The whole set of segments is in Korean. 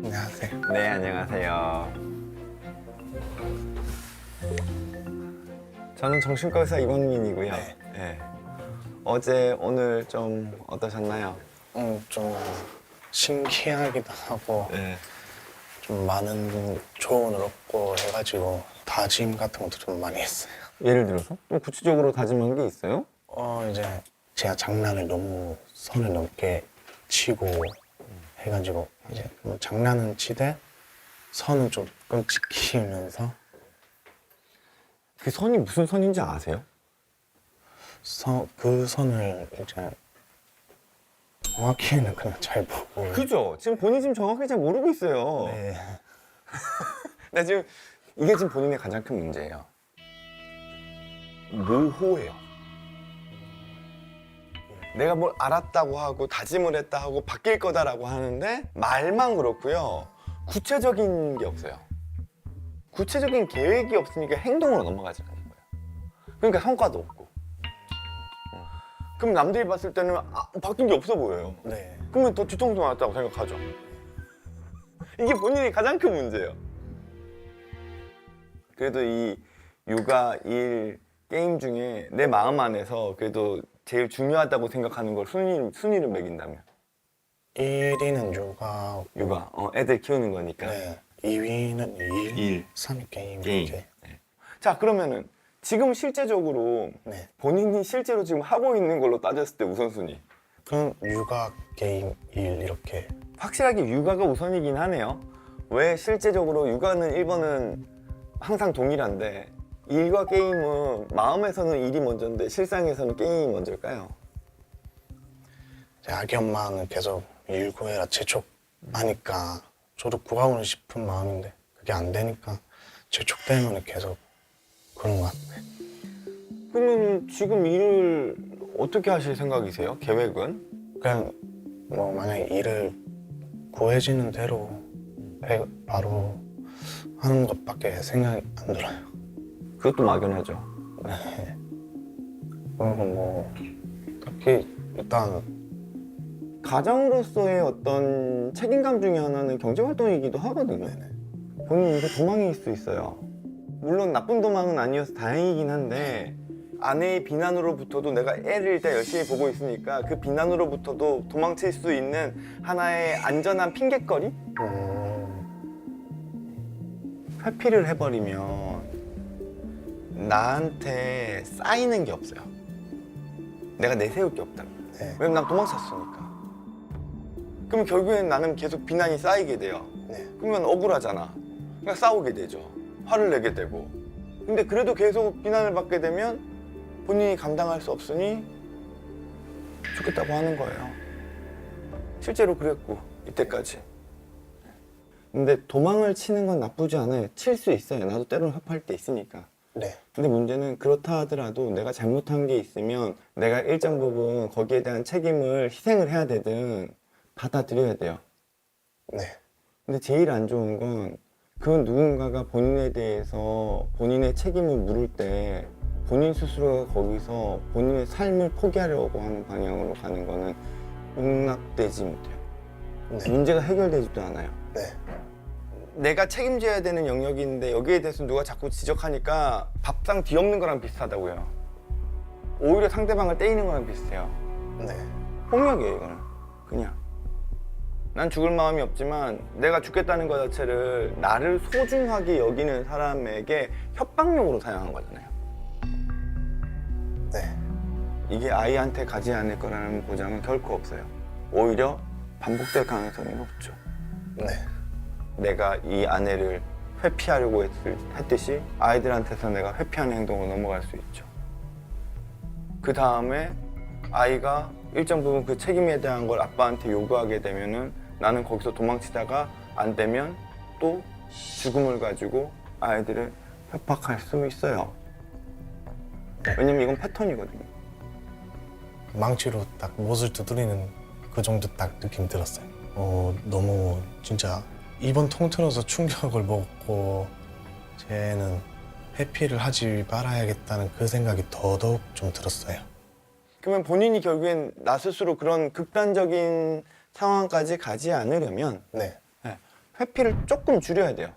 안녕하세요. 네, 안녕하세요. 저는 정신과 의사 이광민이고요. 네. 네. 어제, 오늘 좀 어떠셨나요? 좀 신기하기도 하고 네. 좀 많은 조언을 얻고 해가지고 다짐 같은 것도 좀 많이 했어요. 예를 들어서? 좀 구체적으로 다짐한 게 있어요? 이제 제가 장난을 너무 선을 넘게 치고 해가지고 이제 뭐 장난은 치되 선은 조금 지키면서 그 선이 무슨 선인지 아세요? 그 선을 이제 정확히는 그냥 잘 보고 그죠? 지금 본인 지금 정확하게 잘 모르고 있어요. 네. 나 지금 이게 지금 본인의 가장 큰 문제예요. 모호해요. 내가 뭘 알았다고 하고 다짐을 했다 하고 바뀔 거다라고 하는데 말만 그렇고요. 구체적인 게 없어요. 구체적인 계획이 없으니까 행동으로 넘어가지 않는 거예요. 그러니까 성과도 없고. 그럼 남들이 봤을 때는 바뀐 게 없어 보여요. 네. 그러면 더 뒤통수 맞았다고 생각하죠. 이게 본인이 가장 큰 문제예요. 그래도 이 육아, 일, 게임 중에 내 마음 안에서 그래도 제일 중요하다고 생각하는 걸 순위를 매긴다면 1위는 육아, 육아, 애들 키우는 거니까. 네. 2위는 일, 3위 게임. 이렇게. 네. 자, 그러면은 지금 실제적으로 네. 본인이 실제로 지금 하고 있는 걸로 따졌을 때 우선순위. 그럼 육아, 게임, 일 이렇게. 확실하게 육아가 우선이긴 하네요. 왜 실제적으로 육아는 1번은 항상 동일한데 일과 게임은 마음에서는 일이 먼저인데 실상에서는 게임이 먼저일까요? 제 아기 엄마는 계속 일 구해라 재촉하니까 저도 구하고는 싶은 마음인데 그게 안 되니까 재촉 때문에 계속 그런 것 같아요. 그러면 지금 일을 어떻게 하실 생각이세요? 계획은? 그냥 뭐 만약에 일을 구해지는 대로 바로 하는 것밖에 생각이 안 들어요. 그것도 막연하죠. 그리고 뭐 딱히 일단 가장으로서의 어떤 책임감 중에 하나는 경제활동이기도 하거든요. 본인 이게 도망일 수 있어요. 물론 나쁜 도망은 아니어서 다행이긴 한데 아내의 비난으로부터도 내가 애를 일단 열심히 보고 있으니까 그 비난으로부터도 도망칠 수 있는 하나의 안전한 핑곗거리? 회피를 해버리면 나한테 쌓이는 게 없어요. 내가 내세울 게 없다는 거예요. 네. 왜냐면 난 도망쳤으니까. 그럼 결국엔 나는 계속 비난이 쌓이게 돼요. 네. 그러면 억울하잖아. 그러니까 싸우게 되죠. 화를 내게 되고. 근데 그래도 계속 비난을 받게 되면 본인이 감당할 수 없으니 좋겠다고 하는 거예요. 실제로 그랬고 이때까지. 근데 도망을 치는 건 나쁘지 않아요. 칠 수 있어요. 나도 때로는 회피할 때 있으니까. 네. 근데 문제는 그렇다 하더라도 내가 잘못한 게 있으면 내가 일정 부분 거기에 대한 책임을 희생을 해야 되든 받아들여야 돼요. 네. 근데 제일 안 좋은 건 그 누군가가 본인에 대해서 본인의 책임을 물을 때 본인 스스로가 거기서 본인의 삶을 포기하려고 하는 방향으로 가는 거는 용납되지 못해요. 네. 문제가 해결되지도 않아요. 네. 내가 책임져야 되는 영역인데 여기에 대해서 누가 자꾸 지적하니까 밥상 뒤엎는 거랑 비슷하다고요. 오히려 상대방을 때리는 거랑 비슷해요. 네. 폭력이에요, 이거는. 그냥. 난 죽을 마음이 없지만 내가 죽겠다는 것 자체를 나를 소중하게 여기는 사람에게 협박용으로 사용한 거잖아요. 네. 이게 아이한테 가지 않을 거라는 보장은 결코 없어요. 오히려 반복될 가능성이 높죠. 네. 내가 이 아내를 회피하려고 했듯이 아이들한테서 내가 회피하는 행동으로 넘어갈 수 있죠. 그 다음에 아이가 일정 부분 그 책임에 대한 걸 아빠한테 요구하게 되면은 나는 거기서 도망치다가 안 되면 또 죽음을 가지고 아이들을 협박할 수 있어요. 왜냐면 이건 패턴이거든요. 망치로 딱 못을 두드리는 그 정도 딱 느낌 들었어요. 너무 진짜 입원 통틀어서 충격을 먹고 쟤는 회피를 하지 말아야겠다는 그 생각이 더더욱 좀 들었어요. 그러면 본인이 결국엔 나 스스로 그런 극단적인 상황까지 가지 않으려면 네. 회피를 조금 줄여야 돼요.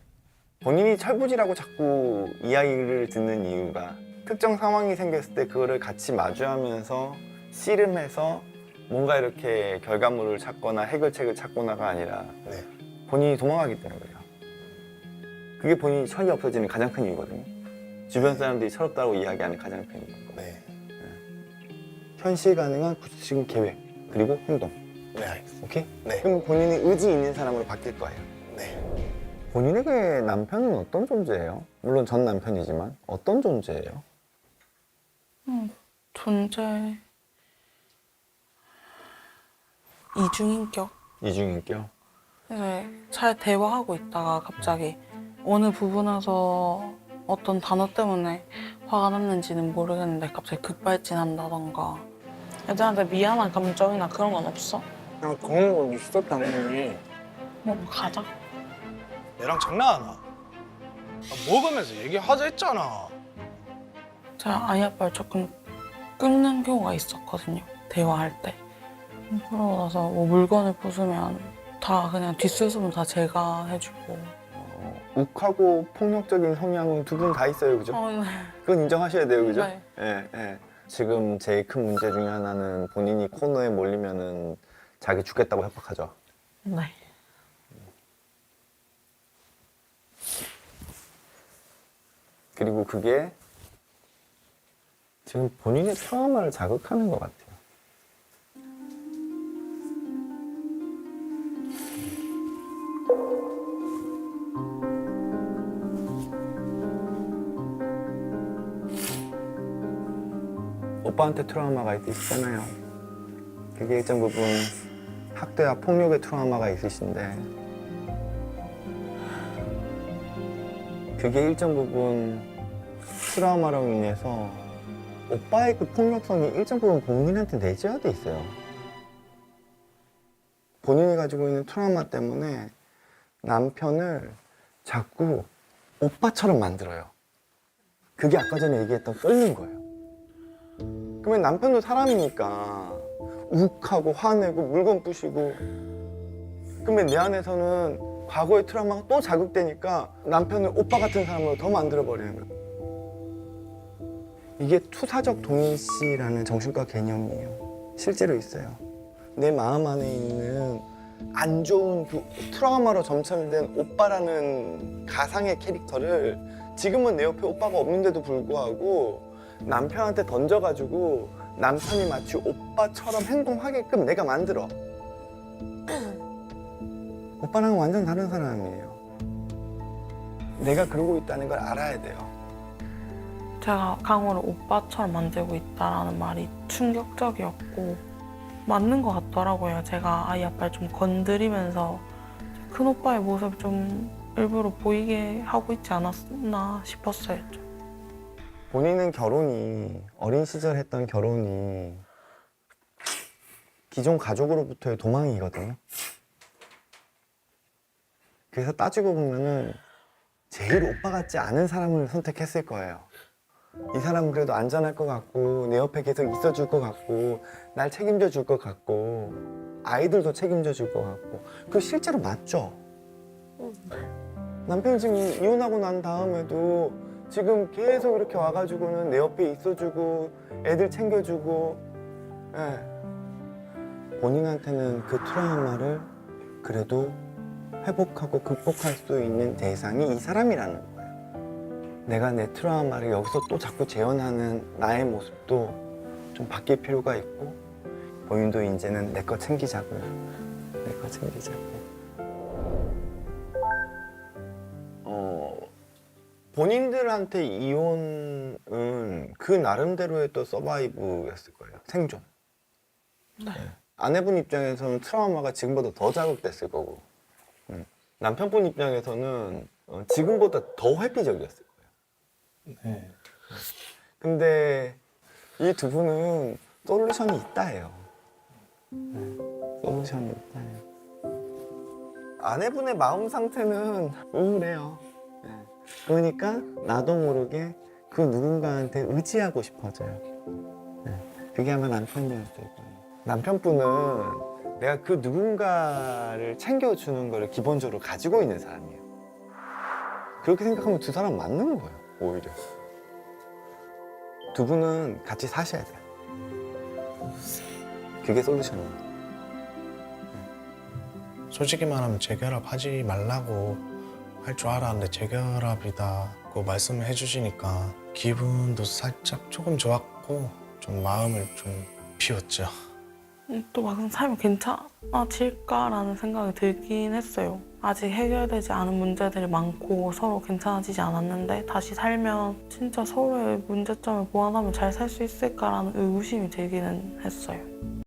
본인이 철부지라고 자꾸 이야기를 듣는 이유가 특정 상황이 생겼을 때 그거를 같이 마주하면서 씨름해서 뭔가 이렇게 결과물을 찾거나 해결책을 찾거나가 아니라 네. 본인이 도망가기 때문에 그래요. 그게 본인이 철이 없어지는 가장 큰 이유거든요. 주변 사람들이 철없다고 이야기하는 가장 큰 이유. 네. 현실 가능한 구체적인 계획 그리고 행동. 네, 알겠습니다. 오케이? 네. 그럼 본인이 의지 있는 사람으로 바뀔 거예요. 네. 본인에게 남편은 어떤 존재예요? 물론 전 남편이지만 어떤 존재예요? 존재 이중인격. 이중인격? 네, 잘 대화하고 있다가 갑자기 어느 부분에서 어떤 단어 때문에 화가 났는지는 모르겠는데 갑자기 급발진한다던가 애들한테 미안한 감정이나 그런 건 없어? 그냥 그런 건 있어 당연히. 뭐 가자. 얘랑 장난하나? 먹으면서 얘기하자 했잖아. 제가 아이 아빠를 조금 끊는 경우가 있었거든요. 대화할 때. 그러고 나서 뭐 물건을 부수면 다 그냥 뒷수습은 다 제가 해주고. 욱하고 폭력적인 성향은 두 분 다 있어요, 그죠? 네. 그건 인정하셔야 돼요, 그죠? 네. 예, 예. 지금 제일 큰 문제 중에 하나는 본인이 코너에 몰리면은 자기 죽겠다고 협박하죠. 네. 그리고 그게 지금 본인의 트라우마를 자극하는 것 같아요. 오빠한테 트라우마가 있으시잖아요. 그게 일정 부분 학대와 폭력의 트라우마가 있으신데 그게 일정 부분 트라우마로 인해서 오빠의 그 폭력성이 일정 부분 본인한테 내재화돼 있어요. 본인이 가지고 있는 트라우마 때문에 남편을 자꾸 오빠처럼 만들어요. 그게 아까 전에 얘기했던 끌는 거예요. 그러면 남편도 사람이니까 욱하고 화내고 물건 부시고 그러면 내 안에서는 과거의 트라우마가 또 자극되니까 남편을 오빠 같은 사람으로 더 만들어버리는 거예요. 이게 투사적 동일시라는 정신과 개념이에요. 실제로 있어요. 내 마음 안에 있는 안 좋은 그 트라우마로 점철된 오빠라는 가상의 캐릭터를 지금은 내 옆에 오빠가 없는데도 불구하고 남편한테 던져가지고 남편이 마치 오빠처럼 행동하게끔 내가 만들어. 오빠랑은 완전 다른 사람이에요. 내가 그러고 있다는 걸 알아야 돼요. 제가 강호를 오빠처럼 만들고 있다라는 말이 충격적이었고 맞는 것 같더라고요. 제가 아이 아빠를 좀 건드리면서 큰 오빠의 모습을 좀 일부러 보이게 하고 있지 않았나 싶었어요. 좀. 본인은 결혼이 어린 시절 했던 결혼이 기존 가족으로부터의 도망이거든요. 그래서 따지고 보면은 제일 오빠 같지 않은 사람을 선택했을 거예요. 이 사람은 그래도 안전할 것 같고 내 옆에 계속 있어줄 것 같고 날 책임져 줄 것 같고 아이들도 책임져 줄 것 같고 그거 실제로 맞죠? 남편이 지금 이혼하고 난 다음에도 지금 계속 이렇게 와가지고는 내 옆에 있어주고 애들 챙겨주고 예. 본인한테는 그 트라우마를 그래도 회복하고 극복할 수 있는 대상이 이 사람이라는 거예요. 내가 내 트라우마를 여기서 또 자꾸 재현하는 나의 모습도 좀 바뀔 필요가 있고 본인도 이제는 내 거 챙기자고 내 거 챙기자고 본인들한테 이혼은 그 나름대로의 또 서바이브였을 거예요. 생존. 네. 아내분 입장에서는 트라우마가 지금보다 더 자극됐을 거고 남편분 입장에서는 지금보다 더 회피적이었을 거예요. 네. 근데 이 두 분은 솔루션이 있다예요. 솔루션이 있다예요. 아내분의 마음 상태는 우울해요. 그러니까 나도 모르게 그 누군가한테 의지하고 싶어져요. 그게 아마 남편이었을 거예요. 남편분은 내가 그 누군가를 챙겨주는 거를 기본적으로 가지고 있는 사람이에요. 그렇게 생각하면 두 사람 맞는 거예요, 오히려. 두 분은 같이 사셔야 돼요. 그게 솔루션이에요. 솔직히 말하면 재결합하지 말라고 할 줄 알았는데 재결합이다고 말씀을 해주시니까 기분도 살짝 조금 좋았고 좀 마음을 좀 비웠죠. 또 막상 살면 괜찮아질까라는 생각이 들긴 했어요. 아직 해결되지 않은 문제들이 많고 서로 괜찮아지지 않았는데 다시 살면 진짜 서로의 문제점을 보완하면 잘 살 수 있을까라는 의구심이 들기는 했어요.